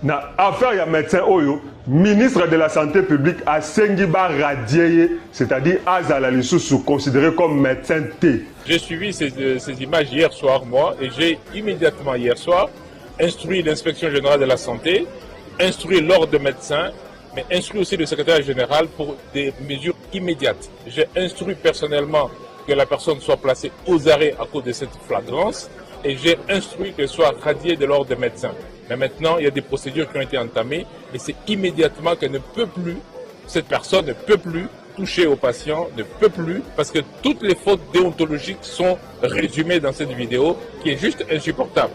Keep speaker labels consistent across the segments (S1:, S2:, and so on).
S1: Na affaire ya médecin Oyo, ministre de la Santé publique a Sengiba radié, c'est-à-dire Azala Lissoussou, considéré comme médecin T.
S2: J'ai suivi ces images hier soir, moi, et j'ai immédiatement hier soir instruit l'inspection générale de la santé, instruit l'ordre de médecins, mais instruit aussi le secrétaire général pour des mesures immédiates. J'ai instruit personnellement que la personne soit placée aux arrêts à cause de cette flagrance, et j'ai instruit qu'elle soit radiée de l'ordre des médecins. Mais maintenant, il y a des procédures qui ont été entamées et c'est immédiatement qu'elle ne peut plus, cette personne ne peut plus toucher aux patients, ne peut plus, parce que toutes les fautes déontologiques sont résumées dans cette vidéo qui est juste insupportable.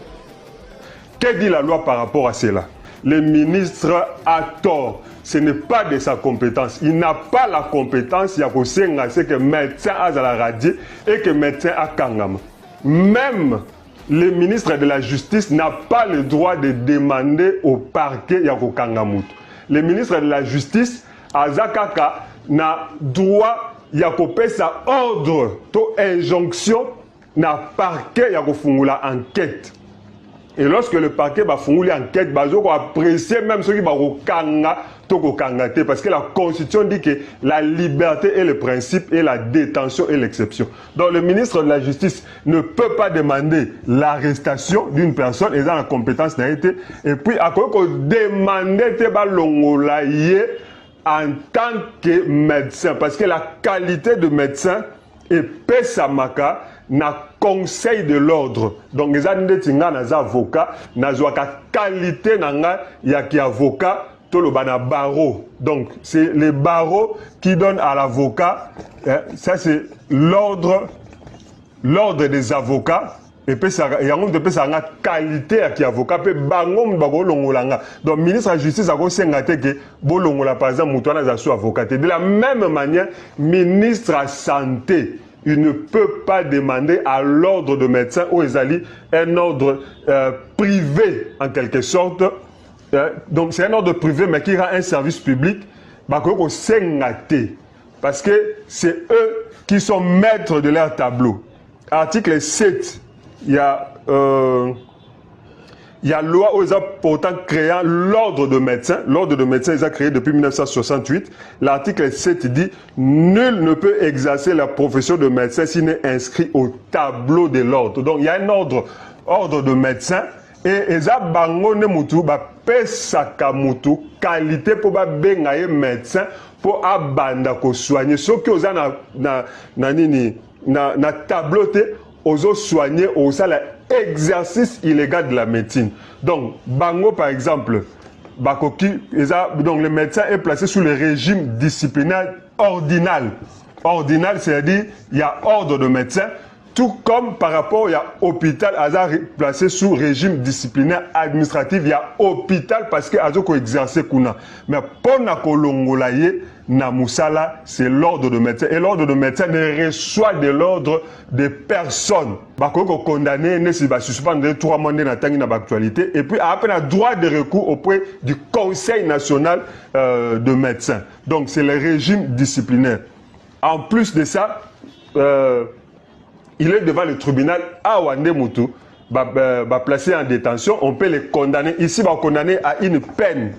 S1: Que dit la loi par rapport à cela? Le ministre a tort. Ce n'est pas de sa compétence. Il n'a pas la compétence, il y a que médecin a la radie et que médecin a kangama. Même le ministre de la Justice n'a pas le droit de demander au parquet Yako Kangamut. Le ministre de la Justice, Azakaka, n'a droit Yako sa ordre, to injonction, n'a parquet Yako Fungula enquête. Et lorsque le parquet va faire une enquête, il va apprécier même ceux qui vont kangate, parce que la Constitution dit que la liberté est le principe et la détention est l'exception. Donc le ministre de la Justice ne peut pas demander l'arrestation d'une personne et dans la compétence n'a été. Et puis, à quoi demander en tant que médecin, parce que la qualité de médecin est Pessamaka, na conseil de l'ordre. Donc les tinga na avocat na zoaka qualité nanga ya ki avocat to le bana barreau. Donc c'est les barreaux qui donnent à l'avocat, ça c'est l'ordre des avocats. Et puis ça y a un de peu ça qualité ya ki avocat pe bangom bago longolanga. Donc ministre de la justice a ko sengate que bolongola par exemple mutwana za sou avocat. De la même manière ministre de la santé, il ne peut pas demander à l'ordre de médecin ou Ezali un ordre privé en quelque sorte. Donc c'est un ordre privé mais qui rend un service public. Parce que c'est eux qui sont maîtres de leur tableau. Article 7, il y a loi aux pourtant créant l'ordre de médecin. L'ordre de médecin est créé depuis 1968. L'article 7 dit « Nul ne peut exercer la profession de médecin s'il n'est inscrit au tableau de l'ordre ». Donc il y a un ordre de médecin et eza bango ne mutu ba pesaka mutu qualité pour ba bengaye médecin pour abanda ko soigner. Ce qui oza na tableau te ozo soigner au sala exercice illégal de la médecine. Donc, Bango, par exemple, Bakoki, donc le médecin est placé sous le régime disciplinaire ordinal. Ordinal, c'est-à-dire, il y a ordre de médecin, tout comme par rapport, il y a hôpital, Azar placé sous régime disciplinaire administratif, il y a hôpital parce que Azoko exerce Kuna. Mais pour Nakolongolaye, Namusala, c'est l'ordre de médecin. Et l'ordre de médecin ne reçoit de l'ordre de personne. Bako condamné, ne s'y va suspendre 3 mois dans l'actualité. Et puis, après, un droit de recours auprès du Conseil national de médecins. Donc, c'est le régime disciplinaire. En plus de ça, il est devant le tribunal à Wande Moutou, placé en détention. On peut le condamner. Ici, on va condamner à une peine.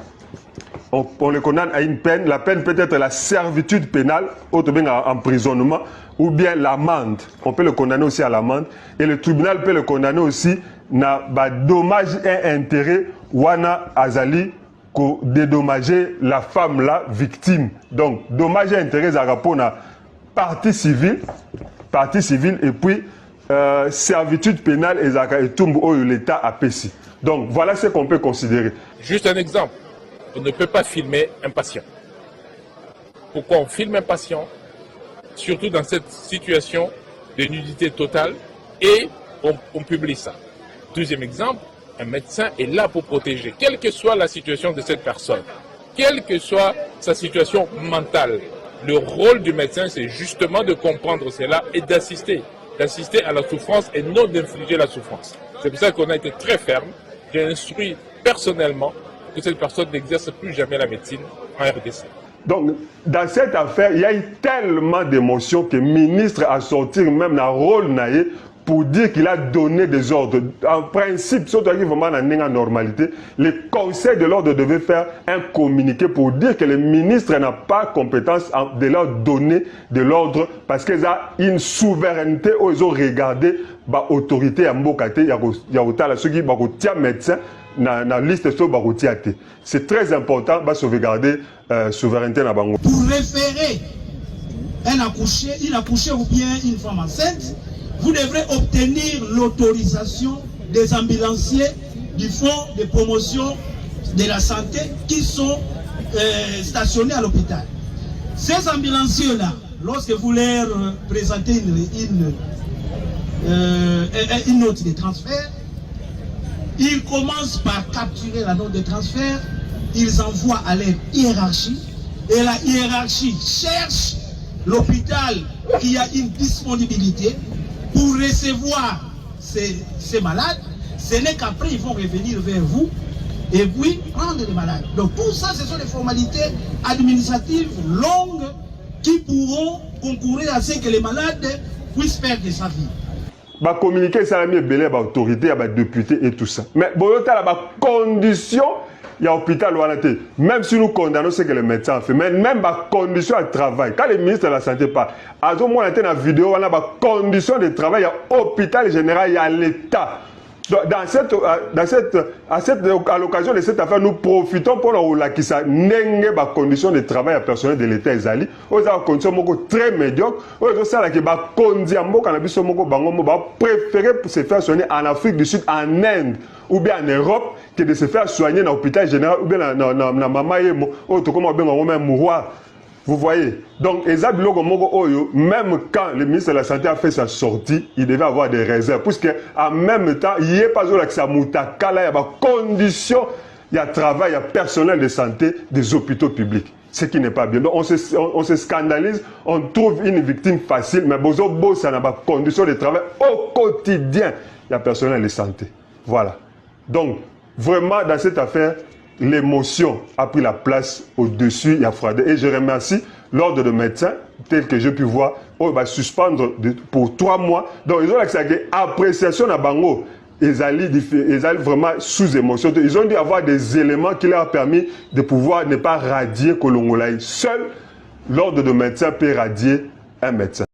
S1: On le condamne à une peine. La peine peut être la servitude pénale, emprisonnement, ou bien l'amende. On peut le condamner aussi à l'amende. Et le tribunal peut le condamner aussi à dommage et intérêt wana azali pour dédommager la femme là victime. Donc dommage et intérêt à rapport à partie civile et puis servitude pénale et tout l'État a péci. Donc voilà ce qu'on peut considérer.
S2: Juste un exemple. On ne peut pas filmer un patient. Pourquoi on filme un patient, surtout dans cette situation de nudité totale, et on publie ça. Deuxième exemple, un médecin est là pour protéger, quelle que soit la situation de cette personne, quelle que soit sa situation mentale. Le rôle du médecin, c'est justement de comprendre cela et d'assister à la souffrance et non d'infliger la souffrance. C'est pour ça qu'on a été très ferme. J'ai instruit personnellement que cette personne n'exerce plus jamais la médecine en RDC.
S1: Donc, dans cette affaire, il y a eu tellement d'émotions que le ministre a sorti même dans le rôle pour dire qu'il a donné des ordres. En principe, surtout vraiment en normalité, le Conseil de l'ordre devait faire un communiqué pour dire que le ministre n'a pas compétence de leur donner de l'ordre parce qu'ils ont une souveraineté où ils ont regardé l'autorité à Mbokate, il y a ceux qui ont médecin dans la liste de c'est très important de sauvegarder la souveraineté.
S3: Pour référer une accouchée ou bien une femme enceinte, vous devrez obtenir l'autorisation des ambulanciers du Fonds de promotion de la santé qui sont stationnés à l'hôpital. Ces ambulanciers-là, lorsque vous leur présentez une note de transfert, ils commencent par capturer la note de transfert, ils envoient à leur hiérarchie, et la hiérarchie cherche l'hôpital qui a une disponibilité pour recevoir ces malades. Ce n'est qu'après ils vont revenir vers vous et puis prendre les malades. Donc tout ça, ce sont des formalités administratives longues qui pourront concourir à ce que les malades puissent perdre sa vie.
S1: Communiquer ça a mis belé à l'autorité, à la député et tout ça. Mais bon, il y a des conditions. Il y a l'hôpital, même si nous condamnons ce que les médecins ont fait, mais même les conditions de travail. Quand le ministre de la Santé parle, à ce moment, on a une vidéo, on a des conditions de travail, il y a l'hôpital général, il y a l'État. À l'occasion de cette affaire, nous profitons pour nous la qui ça n'engue les conditions de travail à personnel de l'État Ezali. Aux conditions très médiocres. Aux ça qui va conduire préférer se faire soigner en Afrique du Sud, en Inde ou bien en Europe que de se faire soigner dans l'hôpital général ou bien dans Mama Yemo ou comment bien même mouroir. Vous voyez, donc, même quand le ministre de la Santé a fait sa sortie, il devait avoir des réserves. Puisque, en même temps, il n'y a pas de il y a des conditions, il y a travail, il y a personnel de santé des hôpitaux publics. Ce qui n'est pas bien. Donc, on se scandalise, on trouve une victime facile, mais ça n'a pas de conditions de travail au quotidien. Il y a personnel de santé. Voilà. Donc, vraiment, dans cette affaire, l'émotion a pris la place au-dessus, il y a fraudé. Et je remercie l'ordre de médecins, tel que j'ai pu voir, on va suspendre pour 3 mois. Donc, ils ont accès à l'appréciation à Bango. Ils allaient vraiment sous émotion. Ils ont dû avoir des éléments qui leur ont permis de pouvoir ne pas radier Kolongolaï. Seul l'ordre de médecins peut radier un médecin.